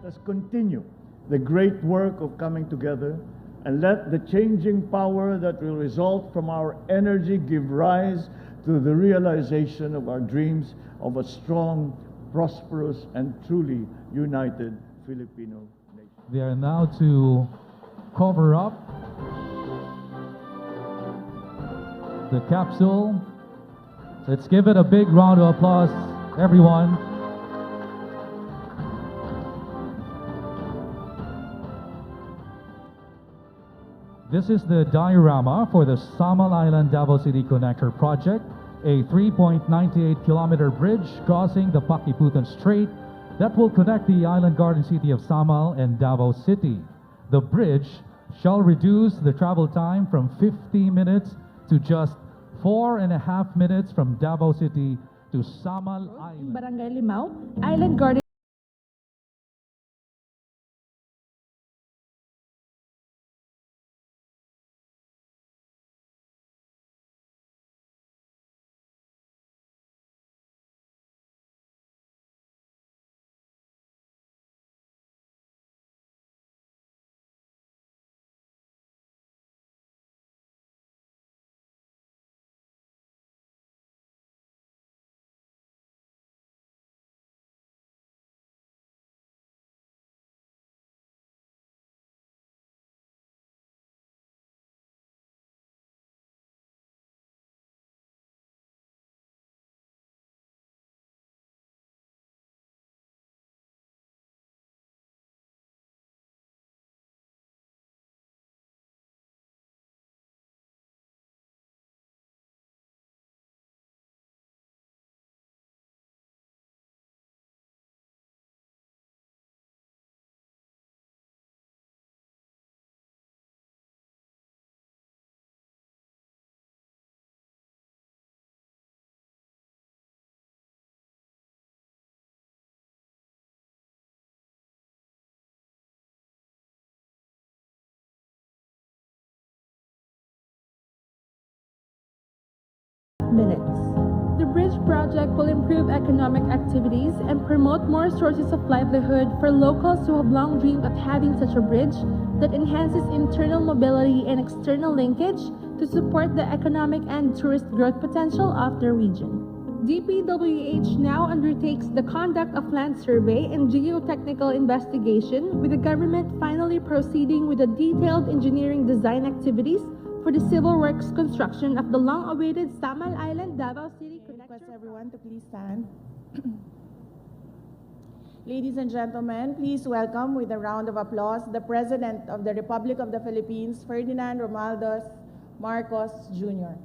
Let us continue the great work of coming together, and let the changing power that will result from our energy give rise to the realization of our dreams of a strong, prosperous, and truly united Filipino nation. They are now to cover up the capsule. Let's give it a big round of applause, everyone. This is the diorama for the Samal Island-Davao City Connector project, a 3.98-kilometer bridge crossing the Pakiputan Strait that will connect the island garden city of Samal and Davao City. The bridge shall reduce the travel time from 50 minutes to just 4.5 minutes from Davao City to Samal Island. Barangay Limao, Island Garden. Minutes. The bridge project will improve economic activities and promote more sources of livelihood for locals who have long dreamed of having such a bridge that enhances internal mobility and external linkage to support the economic and tourist growth potential of the region. DPWH now undertakes the conduct of land survey and geotechnical investigation, with the government finally proceeding with the detailed engineering design activities for the civil works construction of the long-awaited Samal Island-Davao City Connector. Request everyone to please stand. Ladies and gentlemen, please welcome with a round of applause the President of the Republic of the Philippines, Ferdinand Romualdez Marcos Jr.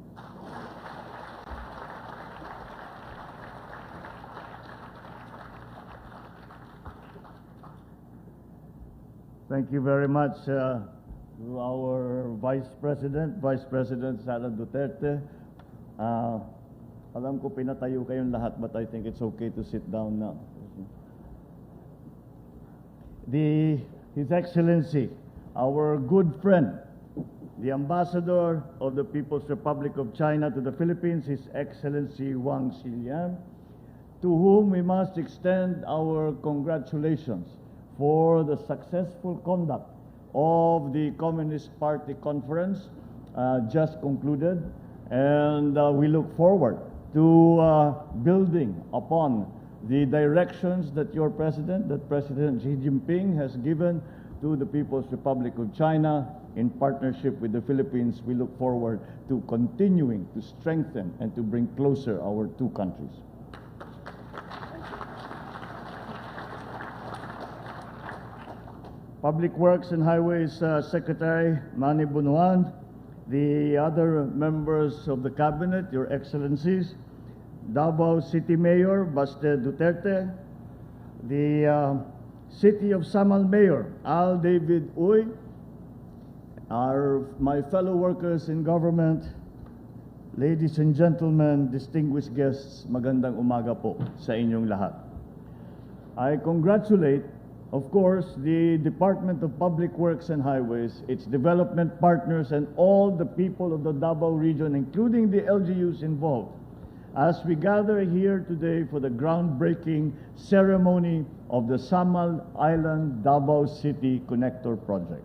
Thank you very much to our Vice President Sara Duterte. Alam ko pinatayo kayong lahat, but I think it's okay to sit down now. His Excellency, our good friend, the Ambassador of the People's Republic of China to the Philippines, His Excellency Wang Xilian, to whom we must extend our congratulations for the successful conduct of the Communist Party conference just concluded, and we look forward to building upon the directions that your President, President Xi Jinping, has given to the People's Republic of China in partnership with the Philippines. We look forward to continuing to strengthen and to bring closer our two countries. Public Works and Highways Secretary Manny Bunuan, the other members of the Cabinet, Your Excellencies, Davao City Mayor Baste Duterte, the City of Samal Mayor Al David Uy, my fellow workers in government, ladies and gentlemen, distinguished guests, magandang umaga po sa inyong lahat. I congratulate, of course, the Department of Public Works and Highways, its development partners, and all the people of the Davao region, including the LGUs involved, as we gather here today for the groundbreaking ceremony of the Samal Island-Davao City Connector Project.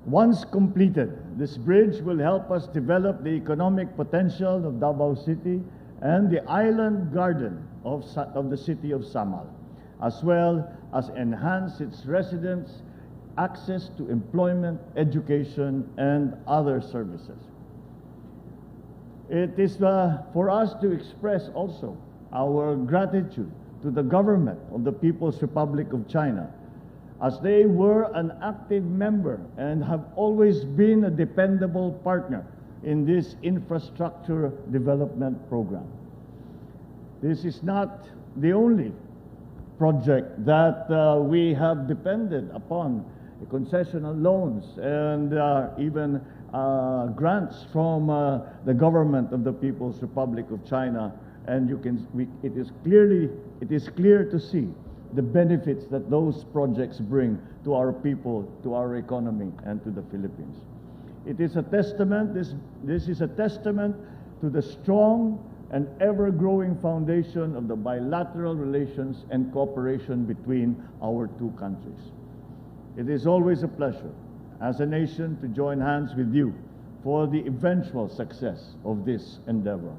Once completed, this bridge will help us develop the economic potential of Davao City and the island garden of the city of Samal, as well as enhance its residents' access to employment, education, and other services. It is for us to express also our gratitude to the government of the People's Republic of China, as they were an active member and have always been a dependable partner in this infrastructure development program. This is not the only project that we have depended upon, the concessional loans and even grants from the government of the People's Republic of China, and it is clear to see the benefits that those projects bring to our people, to our economy, and to the Philippines. It is a testament, this is a testament to the strong and ever-growing foundation of the bilateral relations and cooperation between our two countries. It is always a pleasure as a nation to join hands with you for the eventual success of this endeavor.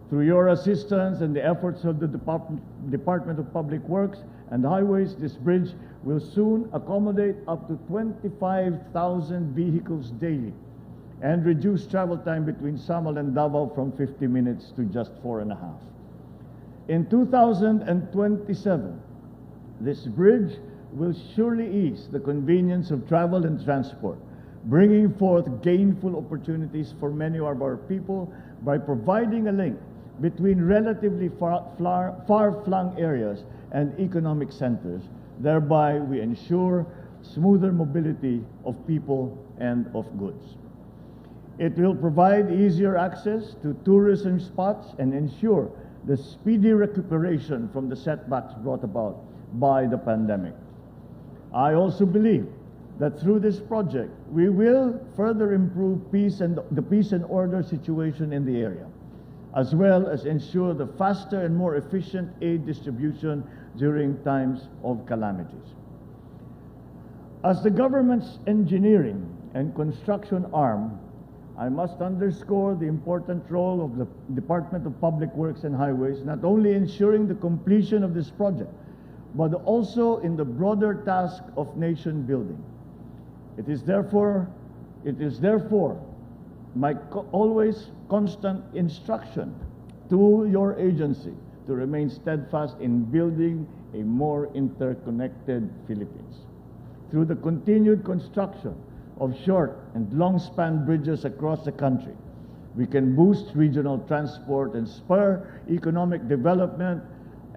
Through your assistance and the efforts of the Department of Public Works and Highways, this bridge will soon accommodate up to 25,000 vehicles daily and reduce travel time between Samal and Davao from 50 minutes to just 4.5. In 2027, this bridge will surely ease the convenience of travel and transport, bringing forth gainful opportunities for many of our people by providing a link between relatively far-flung areas and economic centers. Thereby, we ensure smoother mobility of people and of goods. It will provide easier access to tourism spots and ensure the speedy recuperation from the setbacks brought about by the pandemic. I also believe that through this project, we will further improve the peace and order situation in the area, as well as ensure the faster and more efficient aid distribution during times of calamities. As the government's engineering and construction arm, I must underscore the important role of the Department of Public Works and Highways, not only ensuring the completion of this project, but also in the broader task of nation building. It is therefore my always constant instruction to your agency to remain steadfast in building a more interconnected Philippines. Through the continued construction of short and long-span bridges across the country, we can boost regional transport and spur economic development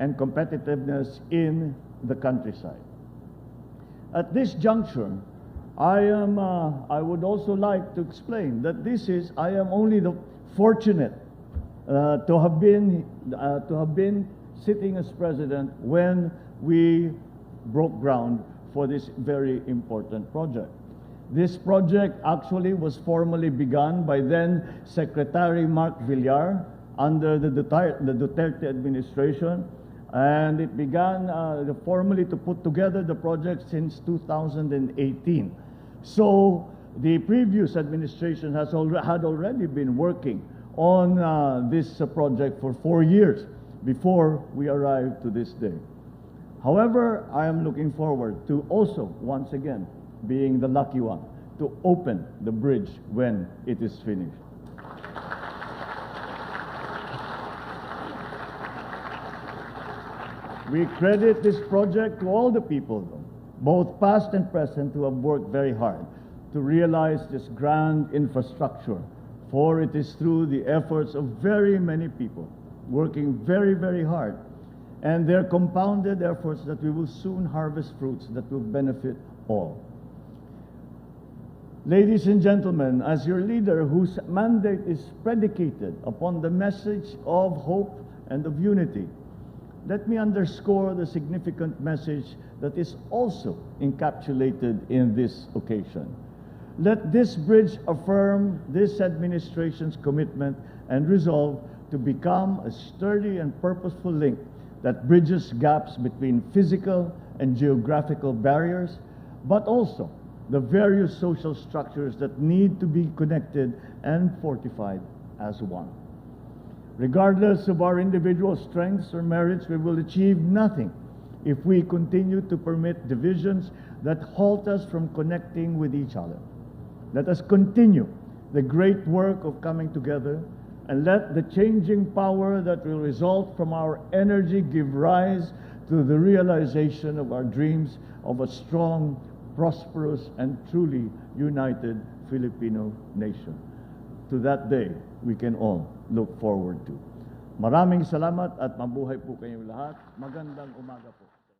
and competitiveness in the countryside. At this juncture, I would also like to explain that I am only fortunate to have been sitting as president when we broke ground for this very important project. This project actually was formally begun by then Secretary Mark Villar under the Duterte administration, and it began formally to put together the project since 2018. So the previous administration had already been working on this project for 4 years before we arrived to this day. However, I am looking forward to also, once again, being the lucky one to open the bridge when it is finished. We credit this project to all the people, both past and present, who have worked very hard to realize this grand infrastructure, for it is through the efforts of very many people working very, very hard and their compounded efforts that we will soon harvest fruits that will benefit all. Ladies and gentlemen, as your leader whose mandate is predicated upon the message of hope and of unity, let me underscore the significant message that is also encapsulated in this occasion. Let this bridge affirm this administration's commitment and resolve to become a sturdy and purposeful link that bridges gaps between physical and geographical barriers, but also the various social structures that need to be connected and fortified as one. Regardless of our individual strengths or merits, we will achieve nothing if we continue to permit divisions that halt us from connecting with each other. Let us continue the great work of coming together, and let the changing power that will result from our energy give rise to the realization of our dreams of a strong, prosperous, and truly united Filipino nation. To that day, we can all look forward to. Maraming salamat at mabuhay po kayong lahat. Magandang umaga po.